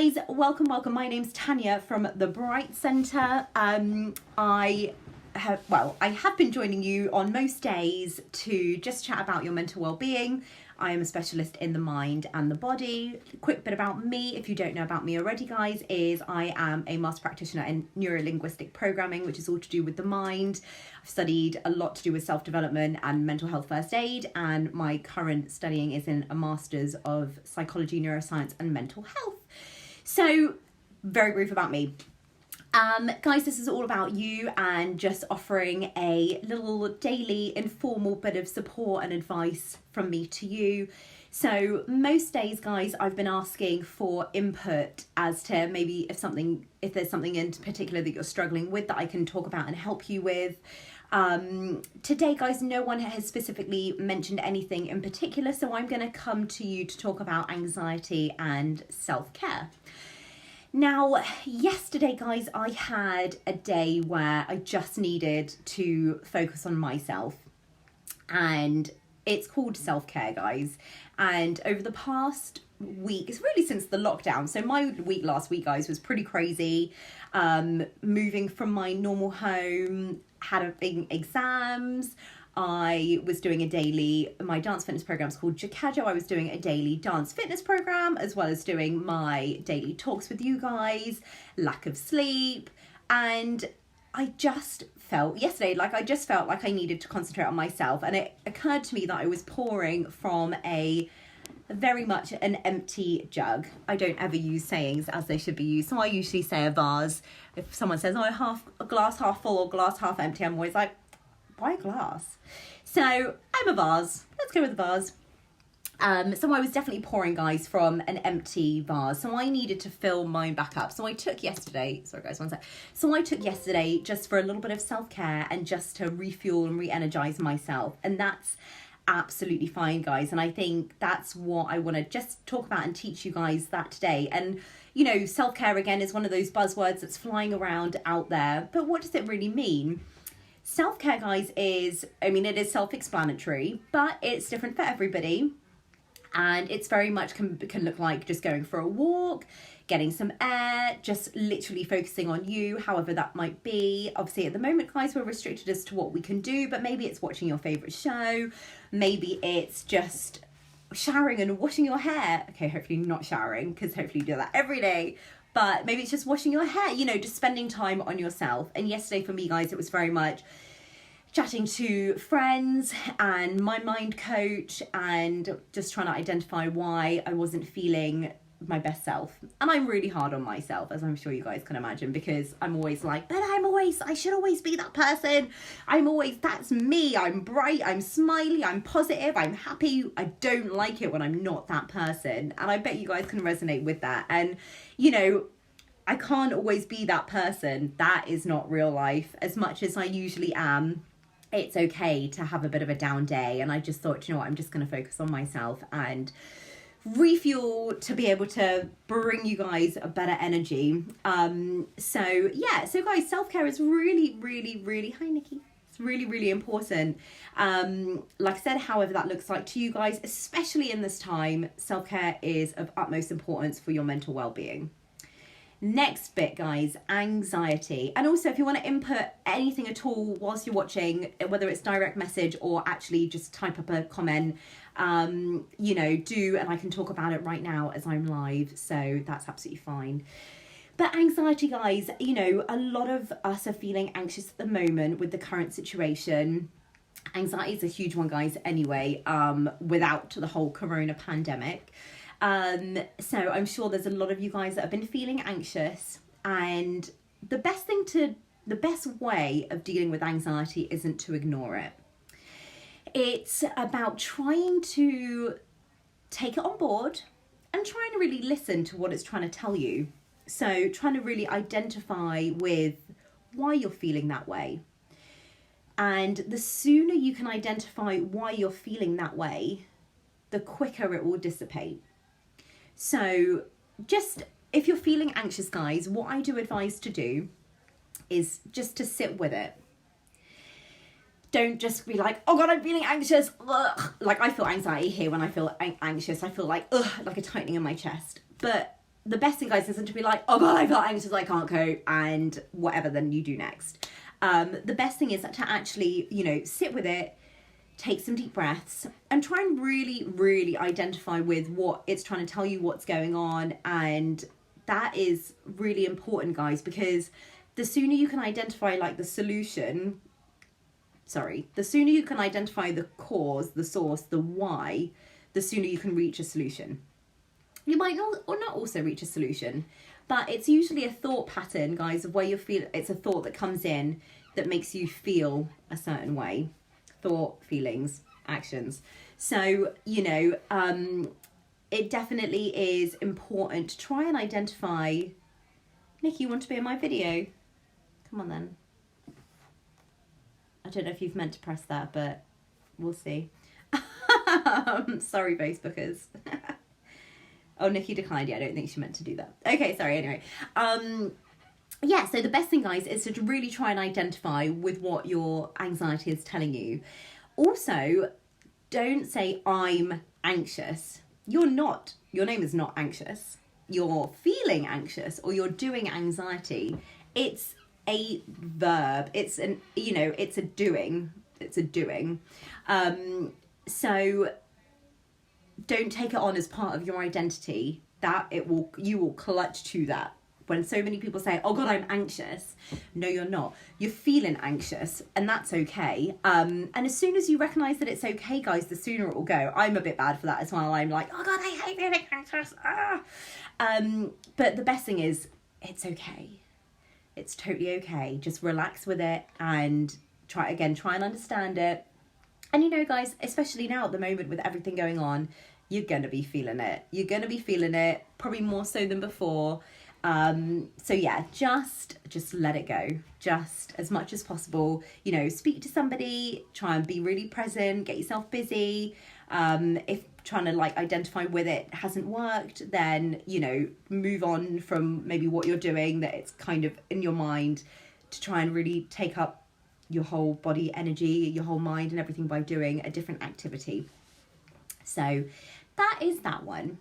Guys, welcome. My name's Tanya from the Bright Centre. I have been joining you on most days to just chat about your mental well-being. I am a specialist in the mind and the body. A quick bit about me, if you don't know about me already, guys, is I am a master practitioner in neuro-linguistic programming, which is all to do with the mind. I've studied a lot to do with self-development and mental health first aid, and my current studying is in a master's of psychology, neuroscience and mental health. So, very brief about me. Guys, this is all about you and just offering a little daily informal bit of support and advice from me to you. So most days, guys, I've been asking for input as to maybe if there's something in particular that you're struggling with that I can talk about and help you with. Today, guys, no one has specifically mentioned anything in particular, so I'm going to come to you to talk about anxiety and self-care. Now, yesterday, guys, I had a day where I just needed to focus on myself, and it's called self-care, guys. And over the past week, it's really since the lockdown, so my week last week, guys, was pretty crazy. Moving from my normal home, had exams. I was doing my dance fitness program is called Jikajo. I was doing a daily dance fitness program, as well as doing my daily talks with you guys, lack of sleep. And I just felt yesterday, I felt like I needed to concentrate on myself. And it occurred to me that I was pouring from very much an empty jug. I don't ever use sayings as they should be used. So I usually say a vase. If someone says, a glass half full or glass half empty, I'm always like, why a glass? So I'm a vase. Let's go with the vase. So I was definitely pouring, guys, from an empty vase. So I needed to fill mine back up. So I took yesterday, sorry guys, one sec. So I took yesterday just for a little bit of self-care and just to refuel and re-energize myself. And that's absolutely fine, guys. And I think that's what I want to just talk about and teach you guys that today. And, you know, self-care, again, is one of those buzzwords that's flying around out there. But what does it really mean? Self-care, guys, it is self-explanatory, but it's different for everybody. And it's very much can look like just going for a walk, getting some air, just literally focusing on you, however that might be. Obviously, at the moment, guys, we're restricted as to what we can do, but maybe it's watching your favourite show. Maybe it's just showering and washing your hair. Okay, hopefully not showering, because hopefully you do that every day. But maybe it's just washing your hair, just spending time on yourself. And yesterday for me, guys, it was very much chatting to friends and my mind coach and just trying to identify why I wasn't feeling my best self. And I'm really hard on myself, as I'm sure you guys can imagine, because I'm always like, but I should always be that person. That's me. I'm bright, I'm smiley, I'm positive, I'm happy. I don't like it when I'm not that person. And I bet you guys can resonate with that. And, I can't always be that person. That is not real life. As much as I usually am, it's okay to have a bit of a down day. And I just thought, I'm just going to focus on myself and refuel to be able to bring you guys a better energy. So guys, self-care is really, really, really, hi Nikki. It's really, really important. Like I said, however that looks like to you guys, especially in this time, self-care is of utmost importance for your mental well-being. Next bit, guys, anxiety. And also, if you want to input anything at all whilst you're watching, whether it's direct message or actually just type up a comment, do, and I can talk about it right now as I'm live. So that's absolutely fine. But anxiety, guys, a lot of us are feeling anxious at the moment with the current situation. Anxiety is a huge one, guys, anyway, without the whole corona pandemic. So I'm sure there's a lot of you guys that have been feeling anxious, and the best way of dealing with anxiety isn't to ignore it. It's about trying to take it on board and trying to really listen to what it's trying to tell you. So trying to really identify with why you're feeling that way. And the sooner you can identify why you're feeling that way, the quicker it will dissipate. So just if you're feeling anxious, guys, what I do advise to do is just to sit with it. Don't just be like, oh God, I'm feeling anxious. Ugh. Like I feel anxiety here when I feel anxious. I feel like a tightening in my chest. But the best thing, guys, isn't to be like, oh God, I feel anxious, I can't cope, and whatever then you do next. The best thing is to actually, you know, sit with it, take some deep breaths, and try and really, really identify with what it's trying to tell you, what's going on. And that is really important, guys, because the sooner you can identify like the solution, the sooner you can identify the cause, the source, the why, the sooner you can reach a solution. You might not or not also reach a solution, but it's usually a thought pattern, guys, of where you feel it's a thought that comes in that makes you feel a certain way. Thought, feelings, actions. So, you know, it definitely is important to try and identify. Nikki, you want to be in my video? Come on then. I don't know if you've meant to press that, but we'll see. Sorry, Facebookers. Oh, Nikki declined. Yeah, I don't think she meant to do that. Okay, sorry, anyway. Yeah, so the best thing, guys, is to really try and identify with what your anxiety is telling you. Also, don't say, I'm anxious. You're not. Your name is not anxious. You're feeling anxious or you're doing anxiety. It's a verb. It's an, you know, it's a doing. It's a doing. So don't take it on as part of your identity. That you will clutch to that. When so many people say, oh God, I'm anxious. No, you're not. You're feeling anxious, and that's okay. And as soon as you recognise that it's okay, guys, the sooner it will go. I'm a bit bad for that as well. I'm like, oh God, I hate feeling anxious. But the best thing is, it's okay. It's totally okay. Just relax with it and try and understand it. And you know, guys, especially now at the moment with everything going on, you're going to be feeling it. You're going to be feeling it, probably more so than before. So yeah, just let it go, just as much as possible, you know, speak to somebody, try and be really present, get yourself busy. If trying to like identify with it hasn't worked, then, you know, move on from maybe what you're doing that it's kind of in your mind, to try and really take up your whole body energy, your whole mind and everything by doing a different activity. So that is that one.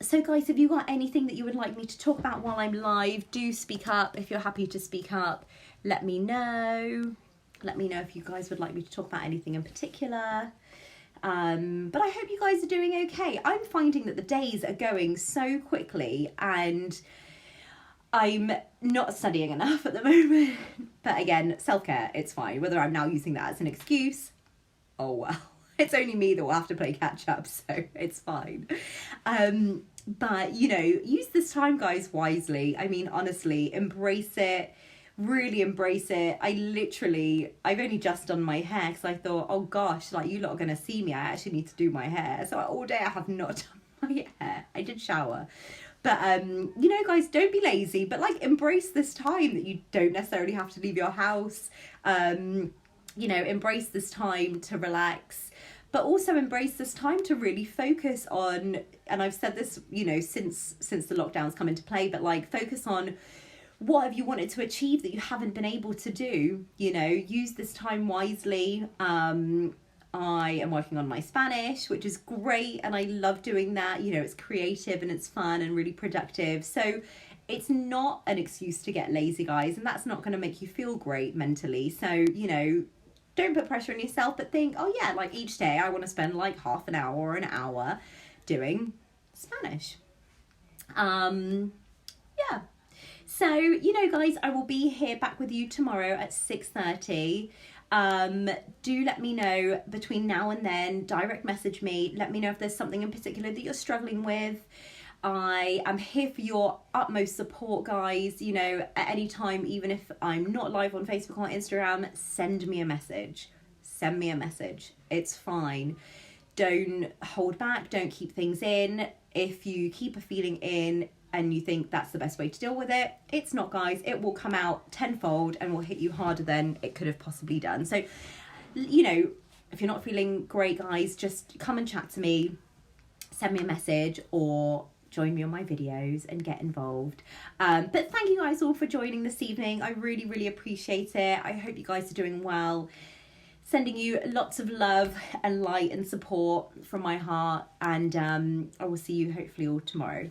So guys, if you got anything that you would like me to talk about while I'm live, do speak up. If you're happy to speak up, let me know. Let me know if you guys would like me to talk about anything in particular. But I hope you guys are doing okay. I'm finding that the days are going so quickly and I'm not studying enough at the moment. But again, self-care, it's fine. Whether I'm now using that as an excuse, oh well. It's only me that will have to play catch up, so it's fine. But, you know, use this time, guys, wisely. I mean, honestly, embrace it. Really embrace it. I've only just done my hair because I thought, oh gosh, like you lot are going to see me. I actually need to do my hair. So all day I have not done my hair. I did shower. But, you know, guys, don't be lazy, but like embrace this time that you don't necessarily have to leave your house. You know, embrace this time to relax, but also embrace this time to really focus on, and I've said this, you know, since the lockdowns come into play, but like focus on what have you wanted to achieve that you haven't been able to do, you know, use this time wisely. I am working on my Spanish, which is great, and I love doing that. You know, it's creative and it's fun and really productive. So it's not an excuse to get lazy, guys, and that's not going to make you feel great mentally. So, you know, don't put pressure on yourself, but think, oh yeah, like each day I want to spend like half an hour or an hour doing Spanish. Yeah. So, you know, guys, I will be here back with you tomorrow at 6:30. Do let me know between now and then, direct message me, let me know if there's something in particular that you're struggling with. I am here for your utmost support, guys. You know, at any time, even if I'm not live on Facebook or Instagram, send me a message. Send me a message. It's fine. Don't hold back. Don't keep things in. If you keep a feeling in and you think that's the best way to deal with it, it's not, guys. It will come out tenfold and will hit you harder than it could have possibly done. So, you know, if you're not feeling great, guys, just come and chat to me. Send me a message or join me on my videos and get involved. But thank you guys all for joining this evening. I really, really appreciate it. I hope you guys are doing well. Sending you lots of love and light and support from my heart, and I will see you hopefully all tomorrow.